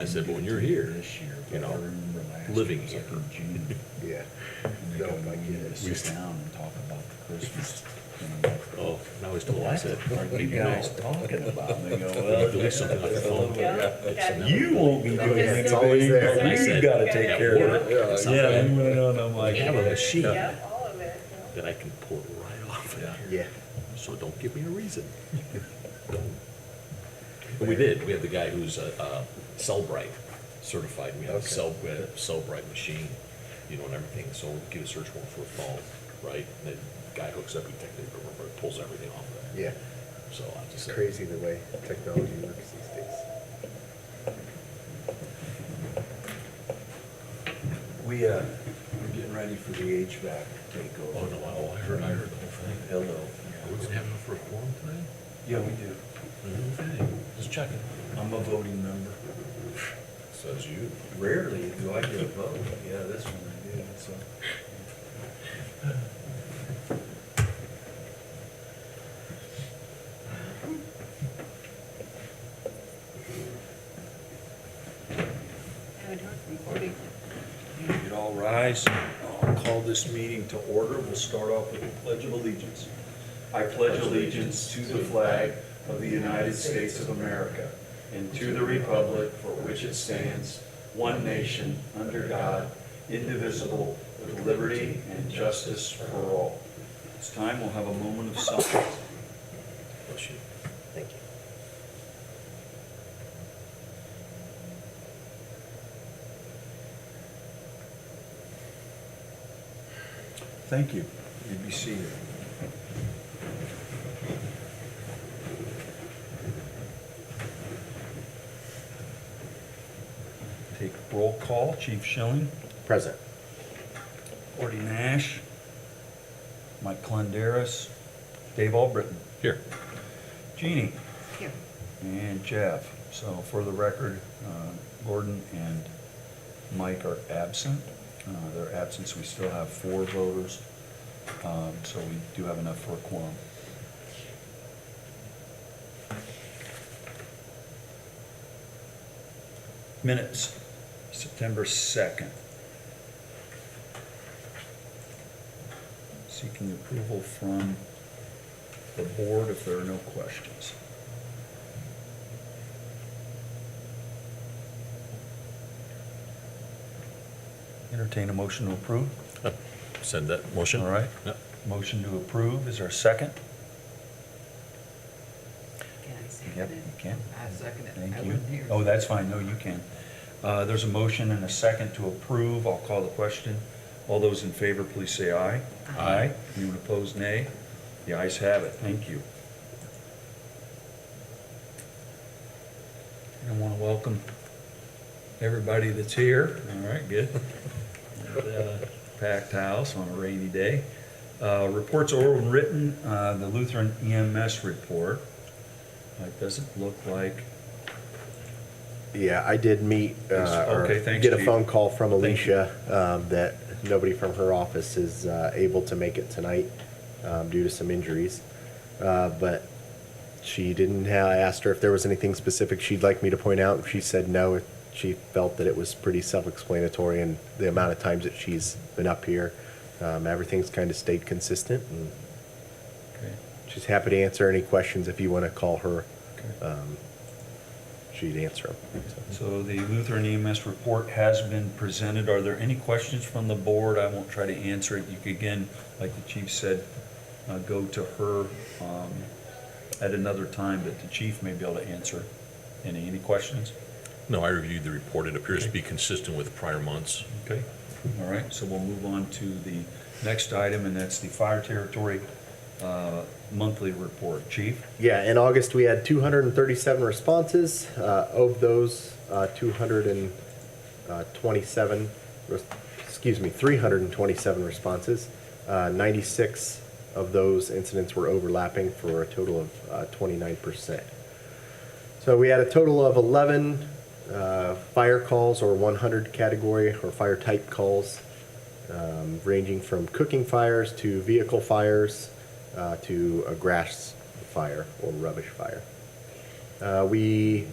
I said, but when you're here, you know, living here. Yeah. No, No, my my goodness. goodness. Sit down and talk about the Christmas. You know, Oh, and I always told him, I said, what are you you know, guys talking about? And they go, you well, delete something off your phone. it's inevitable. you won't be doing anything. It's always there. And I You said, gotta take at care of work, it. it's Yeah, something and when I'm I like, have a machine Yeah, all of it. that I can pull right off of Yeah. here. Yeah. So don't give me a reason. Don't. But we did. We had the guy who's Cellbrite certified. We had a Cellbrite machine, you know, and everything. So we get a search warrant for a phone, right? And then the guy hooks up, he pulls everything off of that. Yeah. So I just It's said, crazy the way technology works these days. we're getting ready for the HVAC takeover. oh no, I heard the whole thing. Hello. We didn't have enough for a quorum today? Yeah, we do. Okay, just checking. I'm a voting member. Says you. Rarely do I get a vote. Yeah, this one I did, so. Recording. You'd all rise. I'll call this meeting to order. We'll start off with the Pledge of Allegiance. I pledge allegiance to the flag of the United States of America and to the republic for which it stands, one nation, under God, indivisible, with liberty and justice for all. This time we'll have a moment of silence. Bless you. Thank you. Thank you. You be seated. Take roll call. Chief Schilling, Present. Artie Nash, Mike Clenderis, Dave Albritton, Here. Jeannie, Here. and Jeff. So for the record, Gordon and Mike are absent. Their absence, we still have 4 voters, so we do have enough for a quorum. Minutes, September 2nd. Seeking approval from the board if there are no questions. Entertain a motion to approve. Send that motion. All right. Yep. Motion to approve, is there a second? Can I second Yep, it? you can. I second it. Thank I you. wasn't here. Oh, that's fine, no, you can. There's a motion and a second to approve, I'll call the question. All those in favor, please say aye. Aye. Anyone opposed, nay? The ayes have it, thank you. I want to welcome everybody that's here, all right, good. And, packed house on a rainy day. Reports oral and written, the Lutheran EMS report. It doesn't look like, Yeah, I did meet, or Okay, thanks, get a Chief. phone call from Thank you. Alicia, that nobody from her office is able to make it tonight due to some injuries. But she didn't have, I asked her if there was anything specific she'd like me to point out, and she said no. She felt that it was pretty self-explanatory, and the amount of times that she's been up here, everything's kind of stayed consistent, and okay, she's happy to answer any questions if you want to call her. okay. She'd answer them. So the Lutheran EMS report has been presented. Are there any questions from the board? I won't try to answer it. You could, again, like the chief said, go to her at another time, but the chief may be able to answer any questions. No, I reviewed the report. It appears to be consistent with prior months. Okay, all right, so we'll move on to the next item, and that's the fire territory monthly report. Chief? Yeah, in August, we had 237 responses. Of those, 327 responses. 96 of those incidents were overlapping for a total of 29%. So we had a total of 11 fire calls or 100 category or fire type calls, ranging from cooking fires to vehicle fires to a grass fire or rubbish fire. We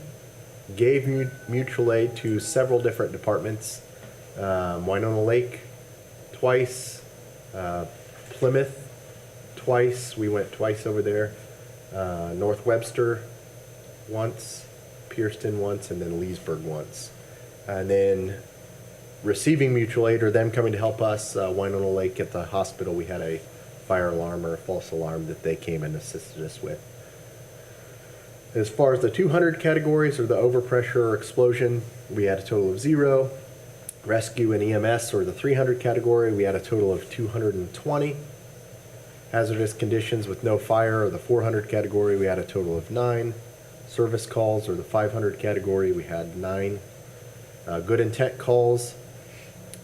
gave mutual aid to several different departments. Winona Lake twice, Plymouth twice, we went twice over there, North Webster once, Pierceton once, and then Leesburg once. And then receiving mutual aid or them coming to help us, Winona Lake at the hospital, we had a fire alarm or a false alarm that they came and assisted us with. As far as the 200 categories or the overpressure or explosion, we had a total of 0. Rescue and EMS or the 300 category, we had a total of 220. Hazardous conditions with no fire or the 400 category, we had a total of 9. Service calls or the 500 category, we had 9. Good intent calls,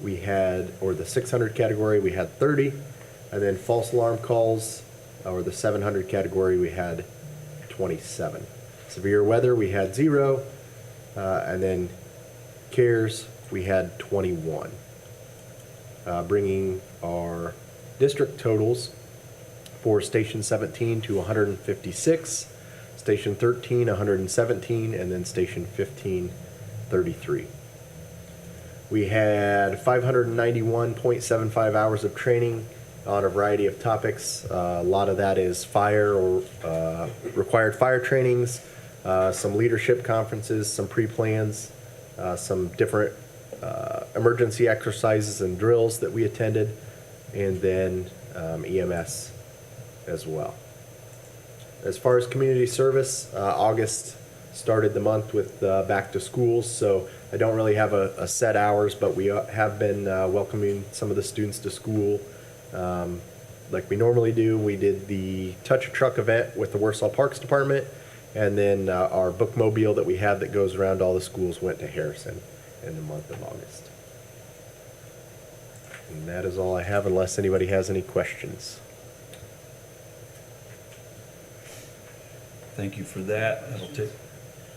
we had, or the 600 category, we had 30. And then false alarm calls, or the 700 category, we had 27. Severe weather, we had 0. And then CARES, we had 21. Bringing our district totals for Station 17 to 156, Station 13, 117, and then Station 15, 33. We had 591.75 hours of training on a variety of topics. A lot of that is fire or required fire trainings, some leadership conferences, some pre-plans, some different emergency exercises and drills that we attended, and then EMS as well. As far as community service, August started the month with back to schools, so I don't really have a set hours, but we have been welcoming some of the students to school like we normally do. We did the Touch a Truck event with the Warsaw Parks Department, and then our bookmobile that we have that goes around all the schools went to Harrison in the month of August. And that is all I have unless anybody has any questions. Thank you for that.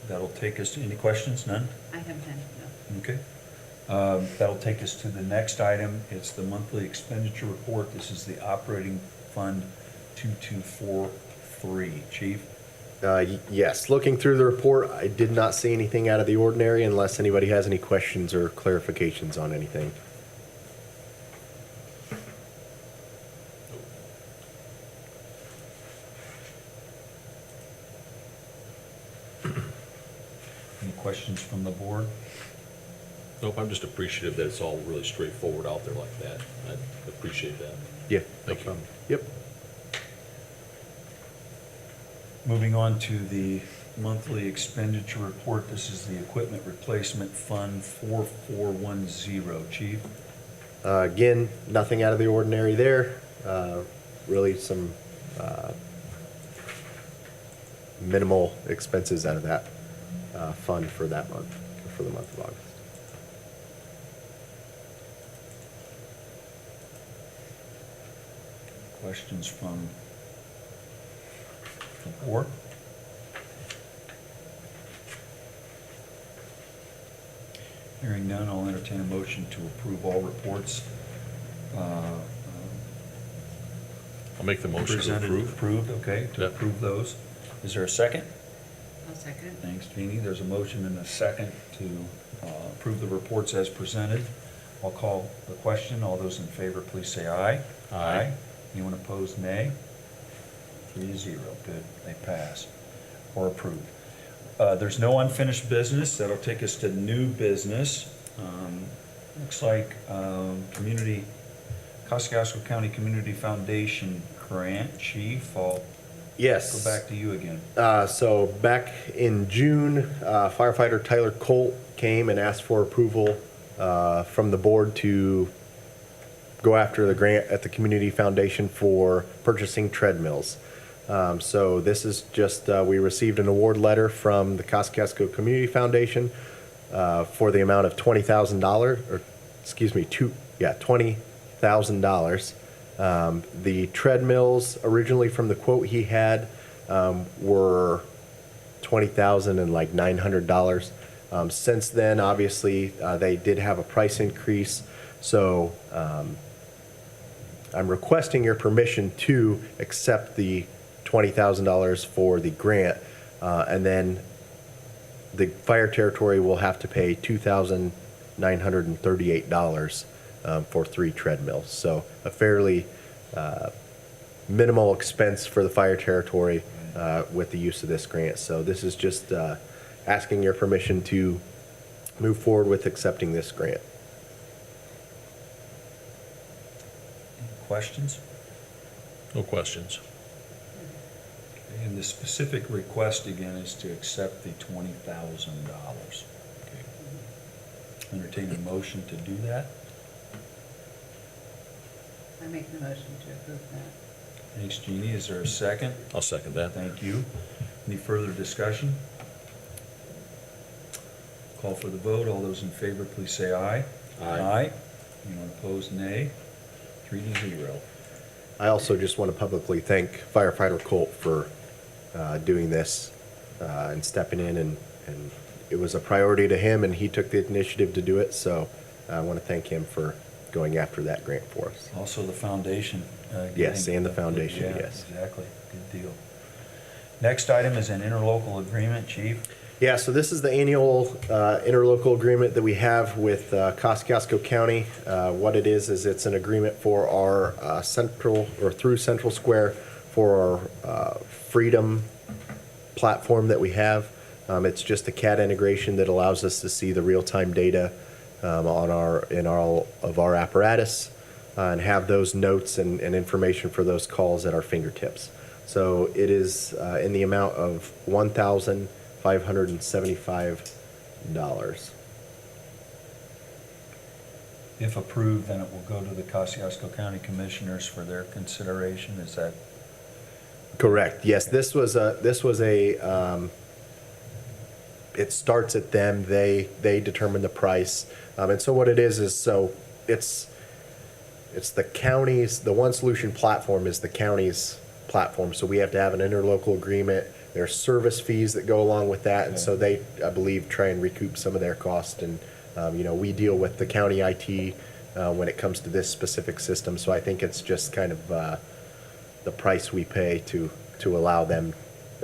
That'll take us to, any questions? None? I have none, no. Okay. That'll take us to the next item. It's the monthly expenditure report. This is the operating fund 2243. Chief? Yes, looking through the report, I did not see anything out of the ordinary unless anybody has any questions or clarifications on anything. Any questions from the board? Nope, I'm just appreciative that it's all really straightforward out there like that. I appreciate that. Yeah, Thank you. Yep. Moving on to the monthly expenditure report. This is the equipment replacement fund 4410. Chief? Again, nothing out of the ordinary there. Really some minimal expenses out of that fund for that month, for the month of August. Questions from the board? Hearing none, I'll entertain a motion to approve all reports I'll make the motion to presented. approve. Approved, okay, to Yep. approve those. Is there a second? I'll second. Thanks, Jeannie. There's a motion and a second to approve the reports as presented. I'll call the question. All those in favor, please say aye. Aye. Anyone opposed, nay? 3-0. Good, they pass or approved. There's no unfinished business. That'll take us to new business. Looks like Kosciuszko County Community Foundation grant. Chief, I'll Yes. go back to you again. So back in June, firefighter Tyler Colt came and asked for approval from the board to go after the grant at the Community Foundation for purchasing treadmills. So this is just, we received an award letter from the Kosciuszko Community Foundation for the amount of $20,000, or excuse me, $20,000. The treadmills originally from the quote he had were $20,900. Since then, obviously, they did have a price increase, so I'm requesting your permission to accept the $20,000 for the grant, and then the fire territory will have to pay $2,938 for 3 treadmills. So a fairly minimal expense for the fire territory with the use of this grant. So this is just asking your permission to move forward with accepting this grant. Questions? No questions. And the specific request again is to accept the $20,000. Entertain a motion to do that. I make the motion to approve that. Thanks, Jeannie. Is there a second? I'll second that. Thank you. Any further discussion? Call for the vote. All those in favor, please say aye. Aye. Anyone opposed, nay. 3-0. I also just want to publicly thank firefighter Colt for doing this and stepping in, and it was a priority to him, and he took the initiative to do it. So I want to thank him for going after that grant for us. Also the foundation. Yes, getting- and the foundation, Yeah, yes. Exactly. Good deal. Next item is an interlocal agreement, Chief. Yeah, so this is the annual interlocal agreement that we have with Kosciuszko County. What it is it's an agreement for our central, or through Central Square, for our Freedom platform that we have. It's just a CAD integration that allows us to see the real-time data in all of our apparatus and have those notes and information for those calls at our fingertips. So it is in the amount of $1,575. If approved, then it will go to the Kosciuszko County Commissioners for their consideration. Is that? Correct. Yes, this was a it starts at them. They determine the price, and so what it is so it's the county's, the One Solution platform is the county's platform. So we have to have an interlocal agreement. There's service fees that go along with that, and so they, I believe, try and recoup some of their cost. And we deal with the county IT when it comes to this specific system. So I think it's just kind of the price we pay to allow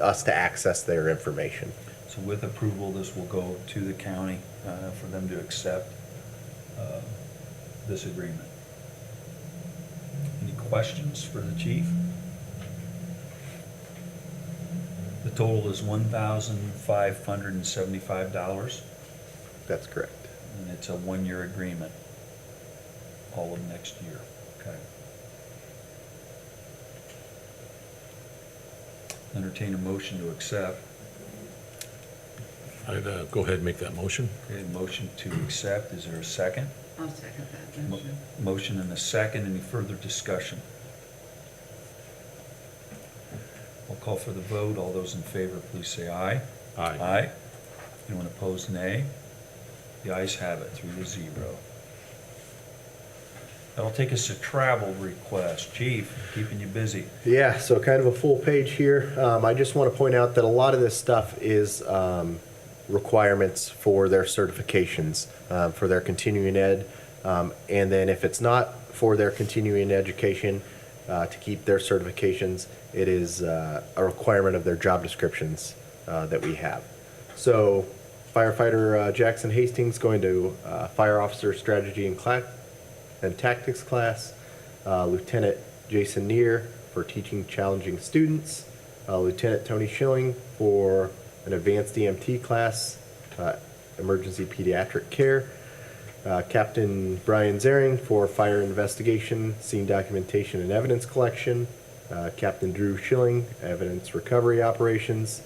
us to access their information. So with approval, this will go to the county for them to accept this agreement. Any questions for the chief? The total is $1,575, That's correct. and it's a one-year agreement, all of next year. Okay. Entertain a motion to accept. I'd go ahead and make that motion. Okay, motion to accept. Is there a second? I'll second that Mo- motion. Motion and a second. Any further discussion? I'll call for the vote. All those in favor, please say aye. Aye. Aye. Anyone opposed, nay. The ayes have it, 3-0. That'll take us to travel request. Chief, keeping you busy. Yeah, so kind of a full page here. I just want to point out that a lot of this stuff is requirements for their certifications, for their continuing ed. And then if it's not for their continuing education, to keep their certifications, it is a requirement of their job descriptions that we have. So firefighter Jackson Hastings going to fire officer strategy and tactics class. Lieutenant Jason Neer for teaching challenging students. Lieutenant Tony Schilling for an advanced EMT class, emergency pediatric care. Captain Brian Zering for fire investigation, scene documentation, and evidence collection. Captain Drew Schilling, evidence recovery operations.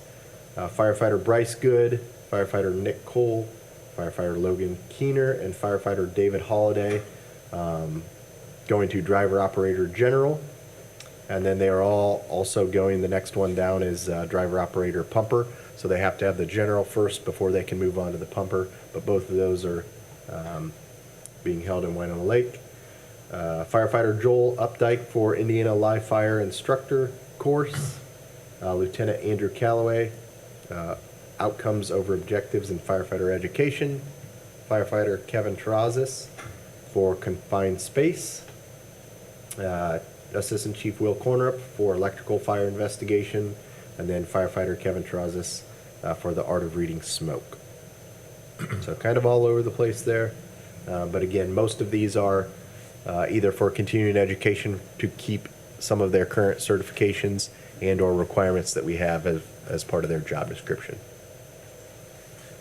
Firefighter Bryce Good, firefighter Nick Cole, firefighter Logan Keener, and firefighter David Holliday going to driver operator general. And then they are all also going, the next one down is driver operator pumper. So they have to have the general first before they can move on to the pumper. But both of those are being held in Winona Lake. Firefighter Joel Updike for Indiana Live Fire Instructor course. Lieutenant Andrew Calloway, Outcomes over Objectives in Firefighter Education. Firefighter Kevin Terrazas for Confined Space. Assistant Chief Will Cornerup for Electrical Fire Investigation. And then Firefighter Kevin Terrazas for the Art of Reading Smoke. So kind of all over the place there. But again, most of these are either for continuing education to keep some of their current certifications and or requirements that we have as part of their job description.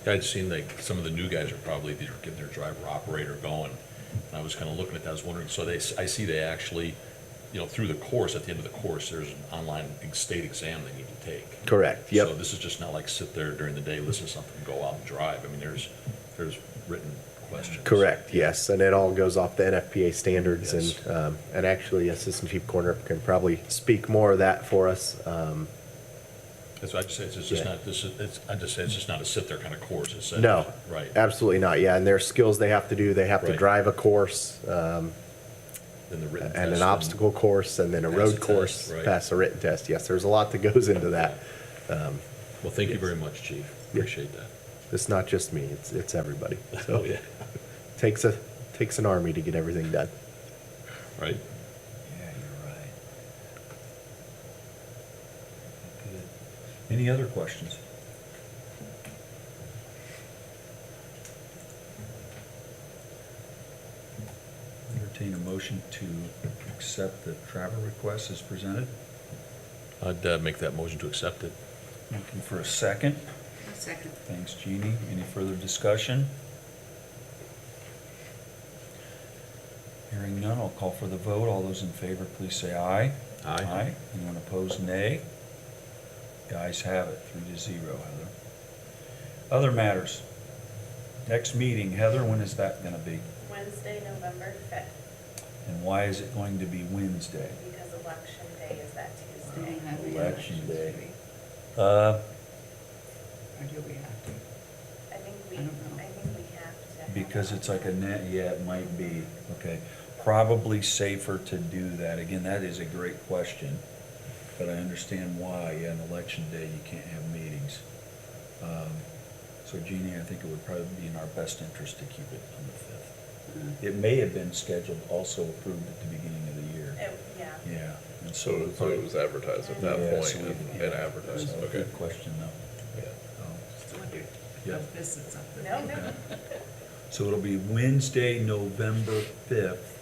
I'd seen like some of the new guys are probably getting their driver operator going. And I was kind of looking at that, I was wondering, so I see they actually, through the course, at the end of the course, there's an online state exam they need to take. Correct, yep. So this is just not like sit there during the day, listen to something, and go out and drive. I mean, there's written questions. Correct, yes, and it all goes off the NFPA standards, Yes. and actually Assistant Chief Corner can probably speak more of that for us. That's what I just say, it's just Yeah. not, I just say it's just not a sit there kind of course. It's a- No, Right. absolutely not, yeah, and there's skills they have to do, they have to Right. drive a course, Then the written and an test obstacle course, and then a pass road the test, course, right. pass a written test, yes, there's a lot that goes into that. Well, thank you very much, Chief. Appreciate that. It's not just me, it's everybody, so. Oh, yeah. Takes an army to get everything done. Right? Yeah, you're right. Good. Any other questions? Entertain a motion to accept the travel request as presented. I'd make that motion to accept it. Looking for a second. A second. Thanks, Jeannie. Any further discussion? Hearing none, I'll call for the vote. All those in favor, please say aye. Aye. Anyone opposed, nay. The ayes have it, 3-0, Heather. Other matters. Next meeting, Heather, when is that gonna be? Wednesday, November 5th, And why is it going to be Wednesday? because Election Day is that We don't Tuesday. have any Election elections, day. do we? Uh, Or do we have to? I think I don't know. we have to. have because it's like a election. net, yeah, it might be, okay. Probably safer to do that. Again, that is a great question, but I understand why, yeah, on election day, you can't have meetings. So Jeannie, I think it would probably be in our best interest to keep it on the 5th. It may have been scheduled, also approved at the beginning of the year. Yeah. Yeah. And So it was advertised at that Yeah, point so we- and yeah. advertised, So, okay. Good question, though. Yeah. Just wondered Yeah. if this is something. No, no. So it'll be Wednesday, November 5th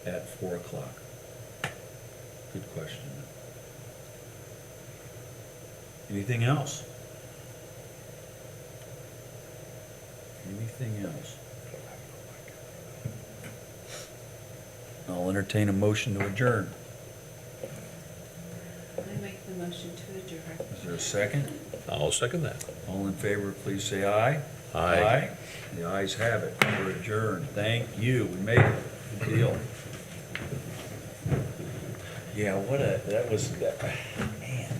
at 4 o'clock. Good question. Anything else? Anything else? I'll entertain a motion to adjourn. I make the motion to adjourn. Is there a second? I'll second that. All in favor, please say aye. Aye. The ayes have it. We're adjourned. Thank you. We made it. Good deal. Yeah, that was, man.